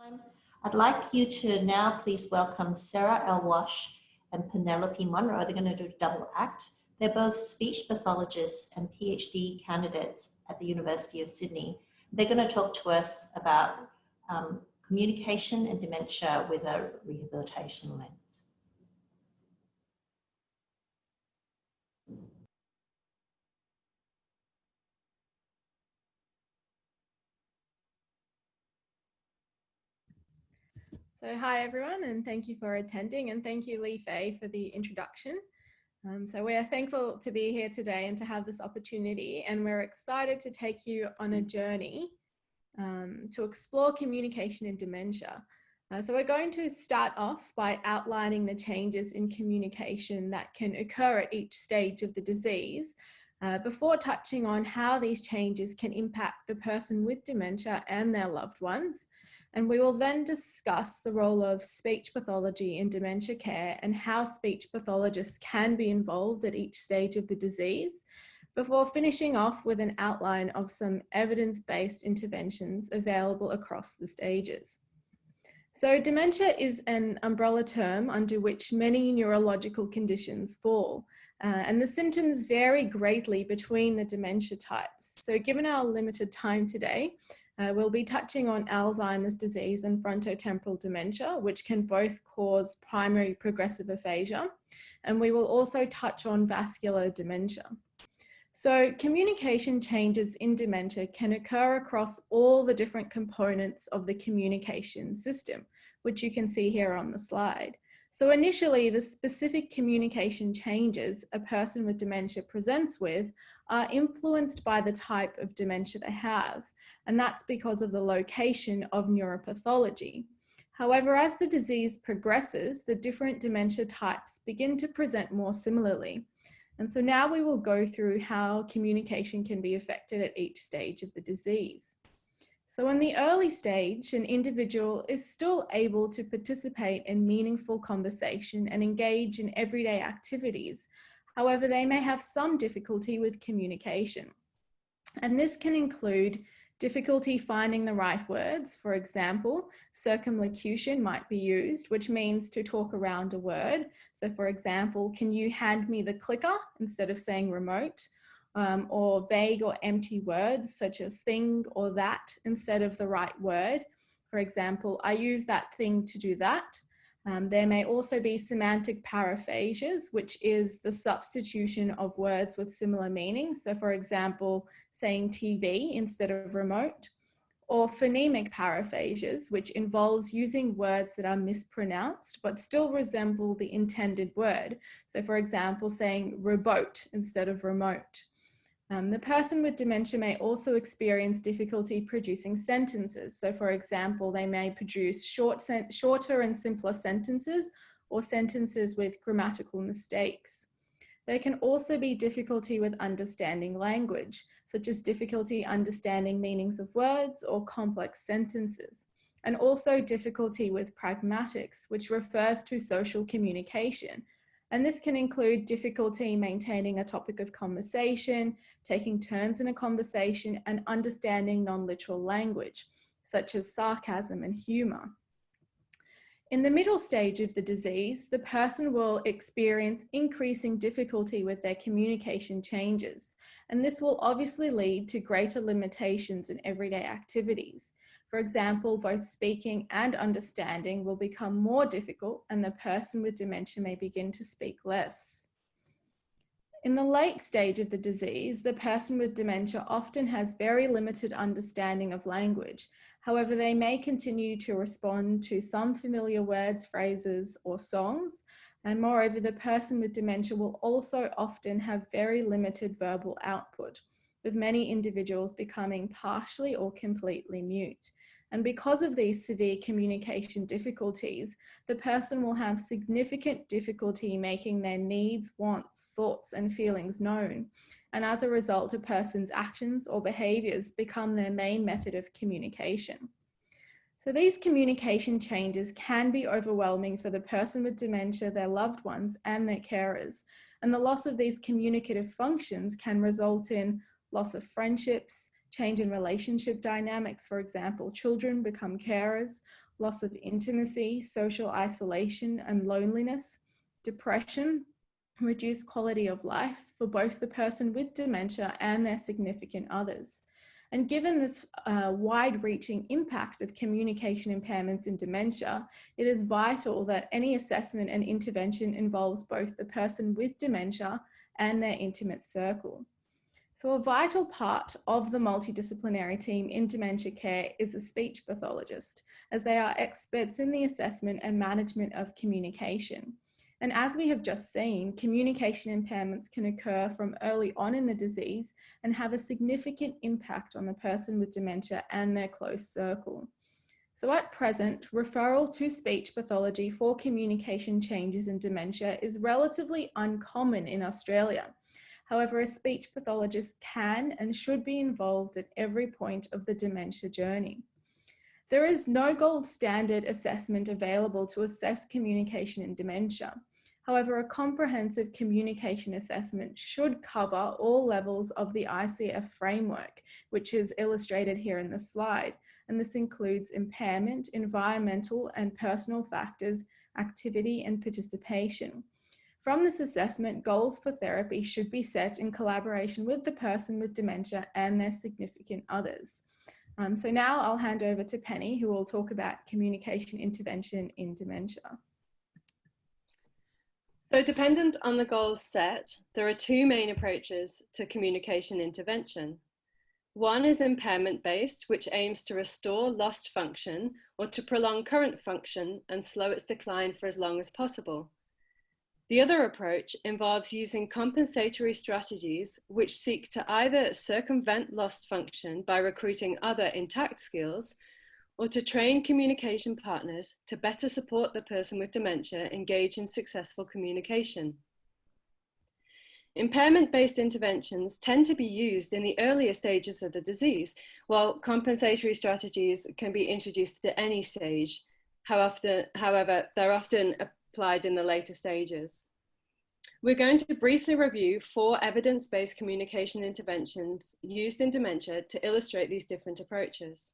time. I'd like you to now please welcome Sarah El-Wahsh and Penelope Monroe. They're going to do a double act. They're both speech pathologists and PhD candidates at the University of Sydney. They're going to talk to us about communication and dementia with a rehabilitation lens. So hi everyone, and thank you for attending, and thank you Lee Fei for the introduction. So we are thankful to be here today and to have this opportunity, and we're excited to take you on a journey to explore communication in dementia. So we're going to start off by outlining the changes in communication that can occur at each stage of the disease, before touching on how these changes can impact the person with dementia and their loved ones. And we will then discuss the role of speech pathology in dementia care and how speech pathologists can be involved at each stage of the disease, before finishing off with an outline of some evidence-based interventions available across the stages. So dementia is an umbrella term under which many neurological conditions fall, and the symptoms vary greatly between the dementia types. So given our limited time today, we'll be touching on Alzheimer's disease and frontotemporal dementia, which can both cause primary progressive aphasia, and we will also touch on vascular dementia. So communication changes in dementia can occur across all the different components of the communication system, which you can see here on the slide. So initially, the specific communication changes a person with dementia presents with are influenced by the type of dementia they have, and that's because of the location of neuropathology. However, as the disease progresses, the different dementia types begin to present more similarly. And so now we will go through how communication can be affected at each stage of the disease. So in the early stage, an individual is still able to participate in meaningful conversation and engage in everyday activities. However, they may have some difficulty with communication. And this can include difficulty finding the right words. For example, circumlocution might be used, which means to talk around a word. So for example, can you hand me the clicker instead of saying remote? Or vague or empty words such as thing or that instead of the right word. For example, I use that thing to do that. There may also be semantic paraphasias, which is the substitution of words with similar meanings. So for example, saying TV instead of remote, or phonemic paraphasias, which involves using words that are mispronounced but still resemble the intended word. So for example, saying rebote instead of remote. The person with dementia may also experience difficulty producing sentences. So for example, they may produce shorter and simpler sentences or sentences with grammatical mistakes. There can also be difficulty with understanding language, such as difficulty understanding meanings of words or complex sentences, and also difficulty with pragmatics, which refers to social communication. And this can include difficulty maintaining a topic of conversation, taking turns in a conversation, and understanding non-literal language, such as sarcasm and humor. In the middle stage of the disease, the person will experience increasing difficulty with their communication changes, and this will obviously lead to greater limitations in everyday activities. For example, both speaking and understanding will become more difficult, and the person with dementia may begin to speak less. In the late stage of the disease, the person with dementia often has very limited understanding of language. However, they may continue to respond to some familiar words, phrases, or songs. And moreover, the person with dementia will also often have very limited verbal output, with many individuals becoming partially or completely mute. And because of these severe communication difficulties, the person will have significant difficulty making their needs, wants, thoughts, and feelings known. And as a result, a person's actions or behaviors become their main method of communication. So these communication changes can be overwhelming for the person with dementia, their loved ones, and their carers. And the loss of these communicative functions can result in loss of friendships, change in relationship dynamics. For example, children become carers, loss of intimacy, social isolation and loneliness, depression, reduced quality of life for both the person with dementia and their significant others. And given this wide-reaching impact of communication impairments in dementia, it is vital that any assessment and intervention involves both the person with dementia and their intimate circle. So a vital part of the multidisciplinary team in dementia care is a speech pathologist, as they are experts in the assessment and management of communication. And as we have just seen, communication impairments can occur from early on in the disease and have a significant impact on the person with dementia and their close circle. So at present, referral to speech pathology for communication changes in dementia is relatively uncommon in Australia. However, a speech pathologist can and should be involved at every point of the dementia journey. There is no gold standard assessment available to assess communication in dementia. However, a comprehensive communication assessment should cover all levels of the ICF framework, which is illustrated here in the slide. And this includes impairment, environmental and personal factors, activity and participation. From this assessment, goals for therapy should be set in collaboration with the person with dementia and their significant others. So now I'll hand over to Penny, who will talk about communication intervention in dementia. So dependent on the goals set, there are two main approaches to communication intervention. One is impairment-based, which aims to restore lost function or to prolong current function and slow its decline for as long as possible. The other approach involves using compensatory strategies which seek to either circumvent lost function by recruiting other intact skills or to train communication partners to better support the person with dementia engage in successful communication. Impairment-based interventions tend to be used in the earlier stages of the disease, while compensatory strategies can be introduced at any stage. However, they're often applied in the later stages. We're going to briefly review 4 evidence-based communication interventions used in dementia to illustrate these different approaches.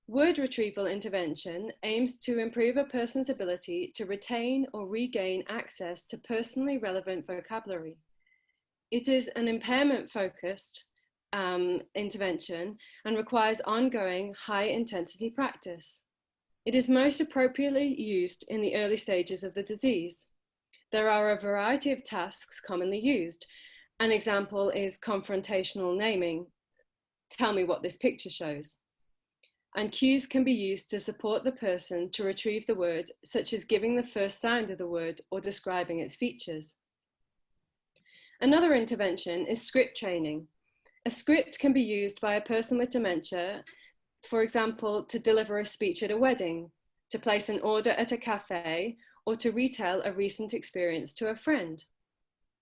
Word retrieval intervention aims to improve a person's ability to retain or regain access to personally relevant vocabulary. It is an impairment-focused intervention and requires ongoing high-intensity practice. It is most appropriately used in the early stages of the disease. There are a variety of tasks commonly used. An example is confrontational naming. Tell me what this picture shows. And cues can be used to support the person to retrieve the word, such as giving the first sound of the word or describing its features. Another intervention is script training. A script can be used by a person with dementia, for example, to deliver a speech at a wedding, to place an order at a cafe, or to retell a recent experience to a friend.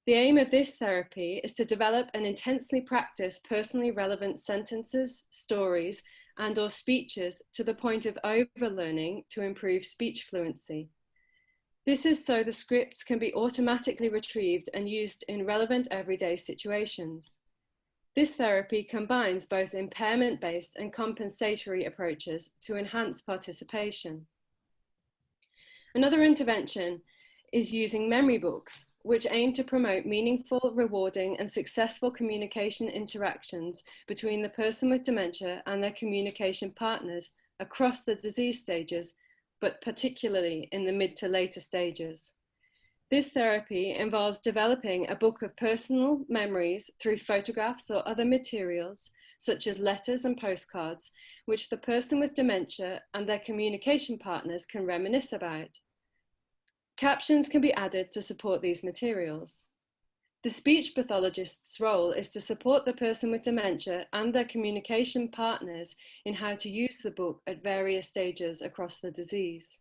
The aim of this therapy is to develop and intensely practice personally relevant sentences, stories, and/or speeches to the point of overlearning to improve speech fluency. This is so the scripts can be automatically retrieved and used in relevant everyday situations. This therapy combines both impairment-based and compensatory approaches to enhance participation. Another intervention is using memory books, which aim to promote meaningful, rewarding, and successful communication interactions between the person with dementia and their communication partners across the disease stages, but particularly in the mid to later stages. This therapy involves developing a book of personal memories through photographs or other materials, such as letters and postcards, which the person with dementia and their communication partners can reminisce about. Captions can be added to support these materials. The speech pathologist's role is to support the person with dementia and their communication partners in how to use the book at various stages across the disease.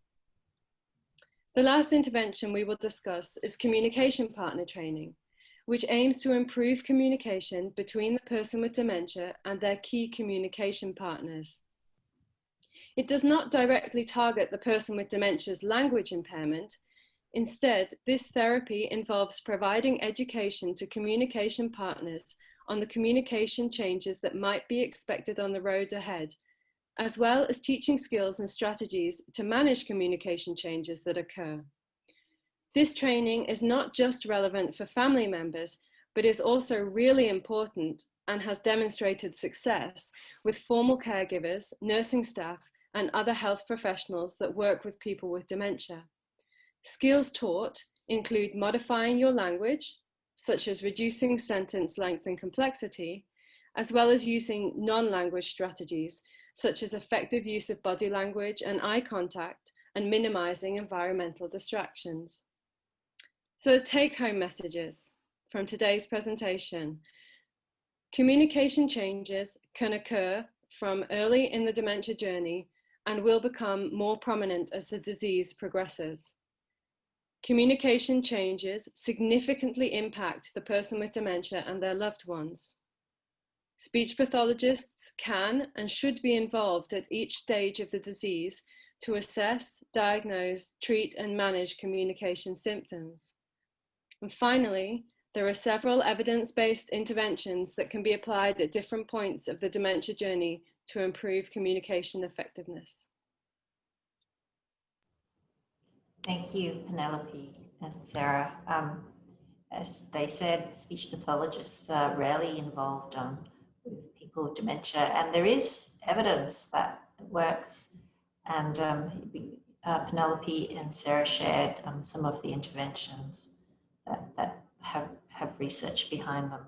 The last intervention we will discuss is communication partner training, which aims to improve communication between the person with dementia and their key communication partners. It does not directly target the person with dementia's language impairment. Instead, this therapy involves providing education to communication partners on the communication changes that might be expected on the road ahead, as well as teaching skills and strategies to manage communication changes that occur. This training is not just relevant for family members, but is also really important and has demonstrated success with formal caregivers, nursing staff, and other health professionals that work with people with dementia. Skills taught include modifying your language, such as reducing sentence length and complexity, as well as using non-language strategies, such as effective use of body language and eye contact, and minimizing environmental distractions. So the take-home messages from today's presentation. Communication changes can occur from early in the dementia journey and will become more prominent as the disease progresses. Communication changes significantly impact the person with dementia and their loved ones. Speech pathologists can and should be involved at each stage of the disease to assess, diagnose, treat, and manage communication symptoms. And finally, there are several evidence-based interventions that can be applied at different points of the dementia journey to improve communication effectiveness. Thank you, Penelope and Sarah. As they said, speech pathologists are rarely involved with people with dementia, and there is evidence that it works. And Penelope and Sarah shared some of the interventions that have research behind them.